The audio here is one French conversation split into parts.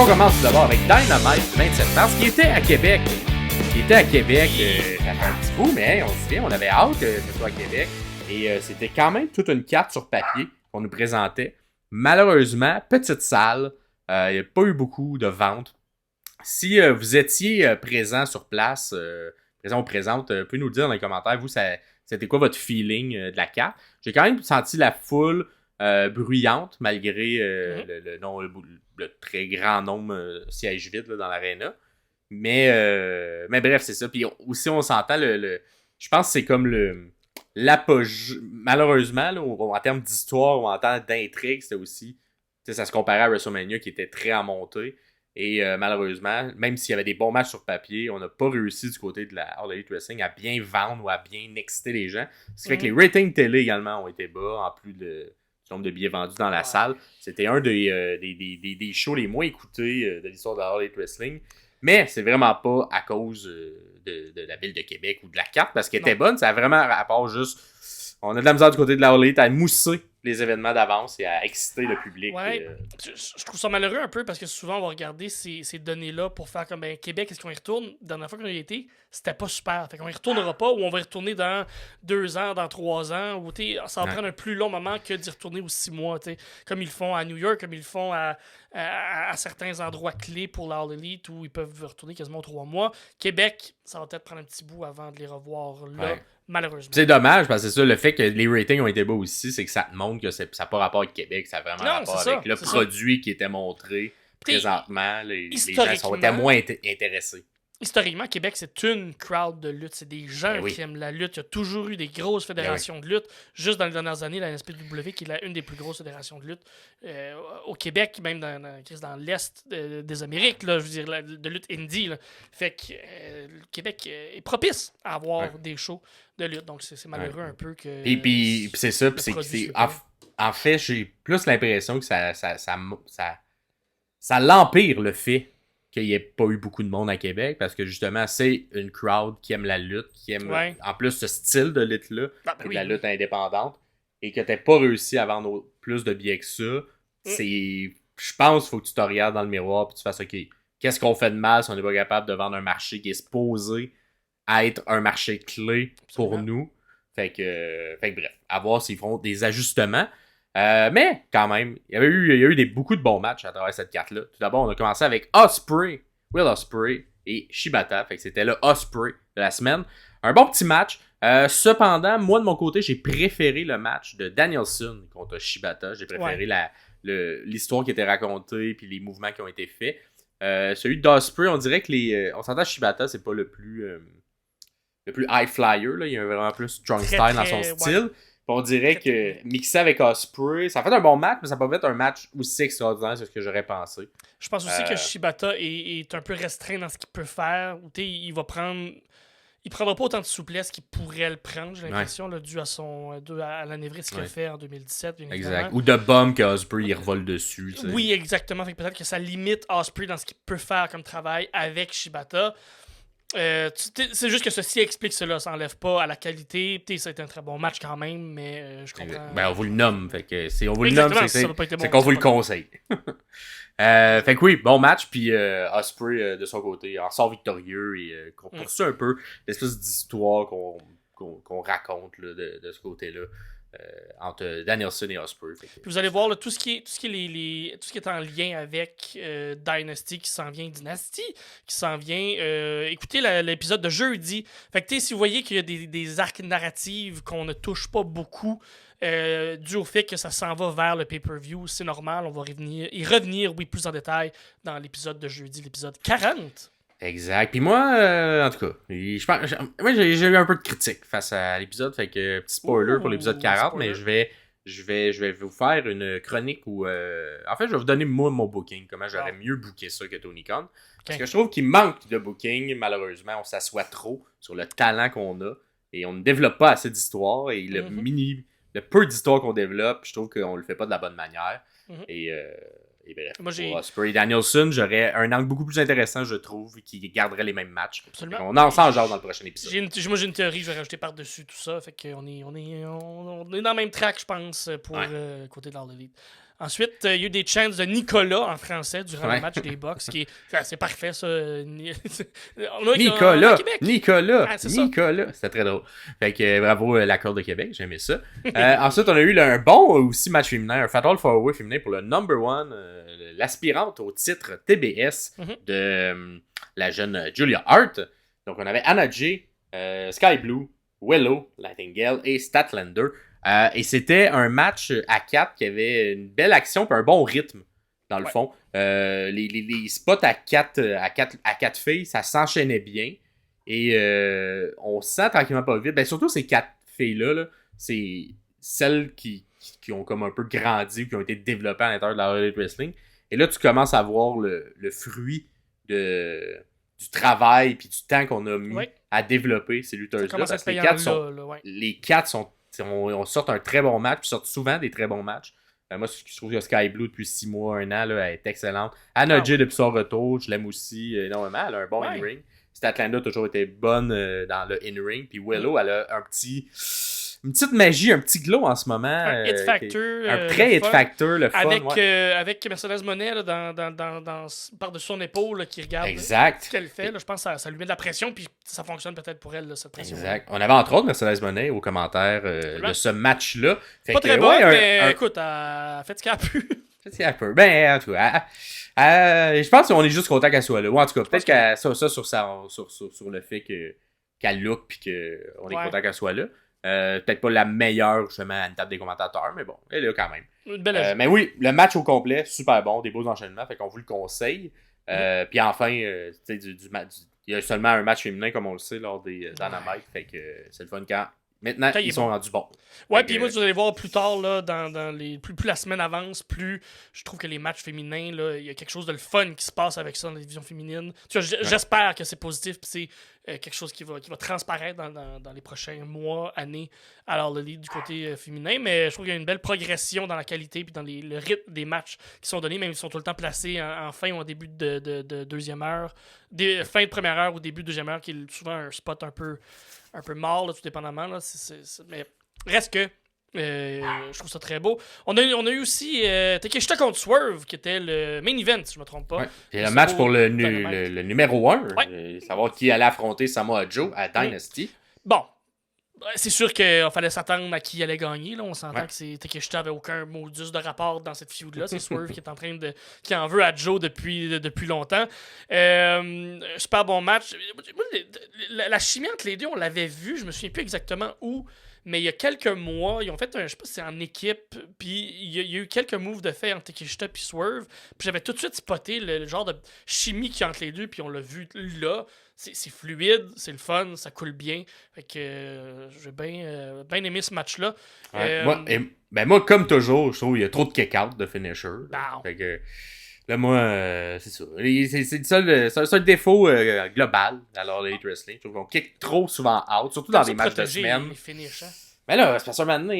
qu'on commence tout d'abord avec Dynamite 27 mars, qui était à Québec. Ça fait un petit bout, mais hey, on se souvient, on avait hâte que ce soit à Québec. Et c'était quand même toute une carte sur papier qu'on nous présentait. Malheureusement, petite salle, il n'y a pas eu beaucoup de ventes. Si vous étiez présent sur place, présent ou présente, vous pouvez nous le dire dans les commentaires, vous, c'était quoi votre feeling de la carte? J'ai quand même senti la foule bruyante, malgré le très grand nombre sièges vides là, dans l'aréna. Mais bref, c'est ça. Puis aussi, on s'entend, je pense que c'est comme l'apogée. Malheureusement, là, en termes d'histoire ou en termes d'intrigue, c'était aussi. Ça se comparait à WrestleMania qui était très en montée. Et malheureusement, même s'il y avait des bons matchs sur papier, on n'a pas réussi du côté de la All Elite Wrestling à bien vendre ou à bien exciter les gens. Ce qui fait que les ratings télé également ont été bas, en plus du nombre de billets vendus dans la salle. C'était un des shows les moins écoutés de l'histoire de la All Elite Wrestling. Mais c'est vraiment pas à cause de la ville de Québec ou de la carte, parce qu'elle était bonne. Ça a vraiment rapport juste. On a de la misère du côté de la All Elite à mousser les événements d'avance et à exciter le public. Ouais, je trouve ça malheureux un peu parce que souvent on va regarder ces données-là pour faire comme Québec, est-ce qu'on y retourne? La dernière fois qu'on y était, c'était pas super. Fait qu'on y retournera pas ou on va y retourner dans 2 ans, dans 3 ans. Ou ça va prendre un plus long moment que d'y retourner aux 6 mois. Comme ils le font à New York, comme ils le font à certains endroits clés pour la All Elite où ils peuvent retourner quasiment 3 mois. Québec, ça va peut-être prendre un petit bout avant de les revoir là. Ouais. Malheureusement. C'est dommage parce que c'est ça, le fait que les ratings ont été bas aussi, c'est que ça te montre que ça n'a pas rapport avec Québec, ça a vraiment rapport avec le produit qui était montré présentement. Les gens étaient moins intéressés. Historiquement, Québec, c'est une crowd de lutte. C'est des gens qui aiment la lutte. Il y a toujours eu des grosses fédérations de lutte. Juste dans les dernières années, la NSPW, qui est une des plus grosses fédérations de lutte au Québec, même dans l'Est des Amériques, là, je veux dire, de lutte indie. Là. Fait que le Québec est propice à avoir des shows de lutte. Donc, c'est malheureux un peu que... Puis c'est ça. En fait, j'ai plus l'impression que ça l'empire le fait qu'il n'y ait pas eu beaucoup de monde à Québec, parce que justement, c'est une crowd qui aime la lutte, qui aime en plus ce style de lutte-là, la lutte indépendante, et que tu n'aies pas réussi à vendre plus de billets que ça. Je pense qu'il faut que tu te regardes dans le miroir et tu fasses OK, qu'est-ce qu'on fait de mal si on n'est pas capable de vendre un marché qui est supposé être un marché clé pour nous. Fait que bref, à voir s'ils font des ajustements. Mais quand même, il y a eu beaucoup de bons matchs à travers cette carte-là. Tout d'abord, on a commencé avec Will Ospreay et Shibata. Fait que c'était le Ospreay de la semaine. Un bon petit match. Cependant, moi de mon côté, j'ai préféré le match de Danielson contre Shibata. J'ai préféré l'histoire qui était racontée et les mouvements qui ont été faits. Celui d'Ospreay, on dirait que on s'entend Shibata, c'est pas le plus high flyer. Là. Il y a vraiment plus strong style dans son style. On dirait que mixé avec Ospreay, ça a fait un bon match, mais ça peut pas être un match aussi extraordinaire, c'est ce que j'aurais pensé. Je pense aussi que Shibata est un peu restreint dans ce qu'il peut faire. Il prendra pas autant de souplesse qu'il pourrait le prendre, j'ai l'impression, dû à l'anévrisme qu'il a fait en 2017. Bien exact. Ou de bombe que Ospreay il revole dessus. T'sais. Oui, exactement. Fait que peut-être que ça limite Ospreay dans ce qu'il peut faire comme travail avec Shibata. C'est juste que ceci explique cela, ça enlève pas à la qualité. Ça a été un très bon match quand même, mais je comprends. On vous le nomme, fait que si on vous le nomme, c'est qu'on vous le conseille. Fait que oui, bon match, puis Ospreay de son côté en sort victorieux et qu'on poursuit un peu l'espèce d'histoire qu'on raconte là, de ce côté-là. Entre Danielson et Ospreay. Puis vous allez voir là, tout ce qui est en lien avec Dynasty qui s'en vient, Dynasty qui s'en vient. Écoutez l'épisode de jeudi. Fait que si vous voyez qu'il y a des arcs narratifs qu'on ne touche pas beaucoup dû au fait que ça s'en va vers le pay-per-view, c'est normal. On va revenir plus en détail dans l'épisode de jeudi, l'épisode 40. Exact. Puis moi, en tout cas, moi j'ai eu un peu de critique face à l'épisode, fait que petit spoiler pour l'épisode 40, mais je vais vous faire une chronique où en fait je vais vous donner moi mon booking, comment j'aurais mieux booké ça que Tony Khan. Parce que je trouve qu'il manque de booking, malheureusement, on s'assoit trop sur le talent qu'on a et on ne développe pas assez d'histoire et le peu d'histoire qu'on développe, je trouve qu'on le fait pas de la bonne manière. Et bref, pour Ospreay et Danielson, j'aurais un angle beaucoup plus intéressant, je trouve, qui garderait les mêmes matchs. Absolument. On en sent genre dans le prochain épisode. J'ai une théorie, je vais rajouter par-dessus tout ça. Fait qu'on est dans le même track, je pense, pour côté de l'All Elite. Ensuite, il y a eu des chants de Nicolas en français durant Ouais. le match des Bucks, c'est parfait, ça. Nicolas! Québec. Nicolas! Ah, c'est ça. Nicolas! C'était très drôle. Fait que bravo l'accord de Québec, j'aimais ça. Ensuite, on a eu un bon aussi match féminin, un Fatal 4-Way féminin pour le number one, l'aspirante au titre TBS de la jeune Julia Hart. Donc, on avait Anna Jay, Sky Blue, Willow, Nightingale et Statlander. Et c'était un match à 4 qui avait une belle action et un bon rythme, dans le fond. Les spots à 4 filles, ça s'enchaînait bien. Et on sent tranquillement pas vite. Ben, surtout ces 4 filles-là, là, c'est celles qui ont comme un peu grandi ou qui ont été développées à l'intérieur de la All Elite Wrestling. Et là, tu commences à voir le fruit du travail puis du temps qu'on a mis à développer ces lutteuses-là. Parce que les 4 on sort un très bon match, puis sortent souvent des très bons matchs. Moi, je trouve que Sky Blue depuis 6 mois, 1 an, là, elle est excellente. Anna Jay depuis son retour, je l'aime aussi énormément. Elle a un bon in-ring. Statlander a toujours été bonne dans le in-ring. Puis Willow, elle a une petite magie, un petit glow en ce moment. Un hit factor. Un très hit factor, le fun. Avec Mercedes Monet là, par-dessus son épaule là, qui regarde ce qu'elle fait. Là, je pense que ça lui met de la pression, puis ça fonctionne peut-être pour elle, là, cette pression. Exact. On avait entre autres Mercedes Monet aux commentaires de ce match-là. Fait pas très bon, mais écoute, elle fait ce qu'elle a pu. Un peu. Ben, en tout cas, je pense qu'on est juste content qu'elle soit là. Ou en tout cas, peut-être qu'elle sur le fait qu'elle look puis qu'on est content qu'elle soit là. Peut-être pas la meilleure, justement, à une table des commentateurs, mais bon, elle est là quand même. Une belle mais oui, le match au complet, super bon, des beaux enchaînements, fait qu'on vous le conseille. Puis enfin, tu sais, il y a seulement un match féminin, comme on le sait, lors des Dynamite, fait que c'est le fun quand. Maintenant, ils sont rendus bons. Ouais, puis moi, vous allez voir plus tard, là, dans les plus la semaine avance, plus je trouve que les matchs féminins, là, il y a quelque chose de le fun qui se passe avec ça dans la division féminine. Tu vois, j'espère que c'est positif, puis c'est quelque chose qui va transparaître dans les prochains mois, années, alors le lead du côté féminin. Mais je trouve qu'il y a une belle progression dans la qualité puis dans le rythme des matchs qui sont donnés, même s'ils sont tout le temps placés en fin ou en début de deuxième heure, fin de première heure ou début de deuxième heure, qui est souvent un spot un peu mort, là, tout dépendamment. Là, mais reste que je trouve ça très beau. On a eu aussi Takeshita contre Swerve, qui était le main event, si je me trompe pas. Ouais. Et le match pour le numéro 1, savoir qui allait affronter Samoa Joe à Dynasty. Bon, c'est sûr qu'il fallait s'attendre à qui allait gagner. Là. On s'entend que Takeshita avait aucun modus de rapport dans cette feud-là. C'est Swerve qui est en train qui en veut à Joe depuis longtemps. Super bon match. La chimie entre les deux, on l'avait vu. Je me souviens plus exactement où. Mais il y a quelques mois, ils ont fait je sais pas si c'est en équipe, puis il y a eu quelques moves de fait entre Takeshita et Swerve. Puis j'avais tout de suite spoté le genre de chimie qu'il y a entre les deux, puis on l'a vu là. C'est fluide, c'est le fun, ça coule bien. Fait que j'ai bien aimé ce match-là. Moi, comme toujours, je trouve qu'il y a trop de kick-out de finisher. Fait que là, moi, c'est ça. C'est le seul défaut global dans l'Elite Wrestling. Je trouve qu'on kick trop souvent out, surtout dans des matchs de semaine. Mais là, c'est parce que maintenant,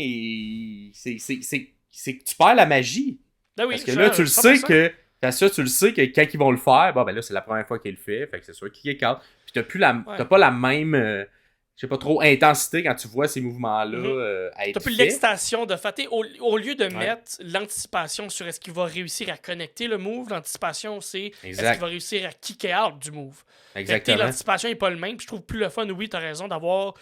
c'est que tu perds la magie. Ben oui, parce que là, tu le sais que. Tu le sais que quand ils vont le faire, bon, ben là, c'est la première fois qu'il le fait. Fait que c'est sûr qu'il kick out. Puis t'as pas la même. Je sais pas trop, intensité quand tu vois ces mouvements-là à être t'as plus l'excitation de fait. Au lieu de mettre l'anticipation sur est-ce qu'il va réussir à connecter le move, l'anticipation, c'est est-ce qu'il va réussir à kicker out du move. Exactement. L'anticipation n'est pas le même. Puis je trouve plus le fun, oui, t'as raison, d'avoir...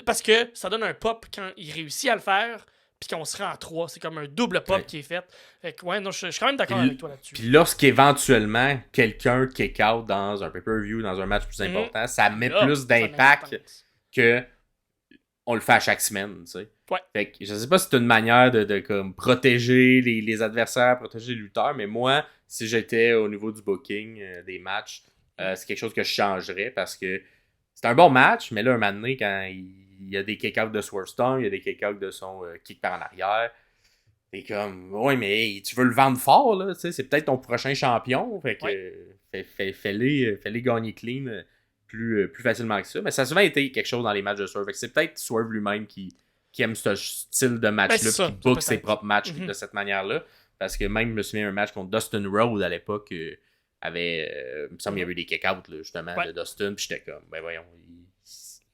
parce que ça donne un pop quand il réussit à le faire, puis qu'on se rend à 3. C'est comme un double pop qui est fait. Fait que, non, je suis quand même d'accord avec toi là-dessus. Puis lorsqu'éventuellement quelqu'un kick out dans un pay-per-view, dans un match plus important, ça met plus d'impact que on le fait à chaque semaine, tu sais. Ouais. Fait que je sais pas si c'est une manière de comme protéger les adversaires, protéger les lutteurs, mais moi, si j'étais au niveau du booking des matchs, c'est quelque chose que je changerais parce que c'est un bon match, mais là, un moment donné, quand il y a des kick-outs de Swerve Stone, il y a des kick-outs de son kick par en arrière, t'es comme, ouais, mais tu veux le vendre fort, là, tu sais, c'est peut-être ton prochain champion, fait que fais-les gagner clean plus facilement que ça. Mais ça a souvent été quelque chose dans les matchs de Swerve. Fait que c'est peut-être Swerve lui-même qui aime ce style de match-là, qui book ses propres matchs de cette manière-là. Parce que même, je me souviens un match contre Dustin Rhodes à l'époque, il me semble qu'il y avait eu des kick-outs, là, justement, de Dustin, puis j'étais comme, ben voyons,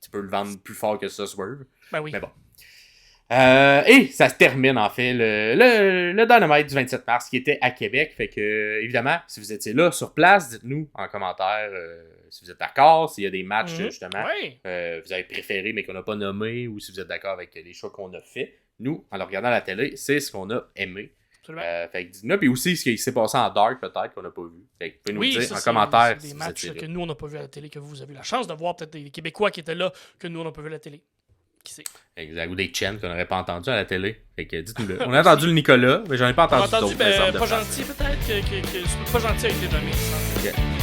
tu peux le vendre plus fort que ça, Swerve. Ben oui. Mais bon. Et ça se termine, en fait, le Dynamite du 27 mars qui était à Québec. Fait que, évidemment, si vous étiez là, sur place, dites-nous en commentaire si vous êtes d'accord, s'il y a des matchs, justement, vous avez préféré mais qu'on n'a pas nommé, ou si vous êtes d'accord avec les choix qu'on a fait. Nous, en le regardant à la télé, c'est ce qu'on a aimé. Fait que dites-nous, puis aussi ce qui s'est passé en Dark, peut-être, qu'on n'a pas vu. Fait que vous pouvez nous dire en commentaire des matchs que nous, on n'a pas vu à la télé, que vous avez eu la chance de voir, peut-être des Québécois qui étaient là, que nous, on n'a pas vu à la télé. Qui sait? Exact. Ou des chaînes qu'on n'aurait pas entendu à la télé. Fait que dites-nous-le. On a entendu le Nicolas, mais j'en ai pas entendu d'autres. Pas gentil, peut-être. Pas gentil avec les nommés.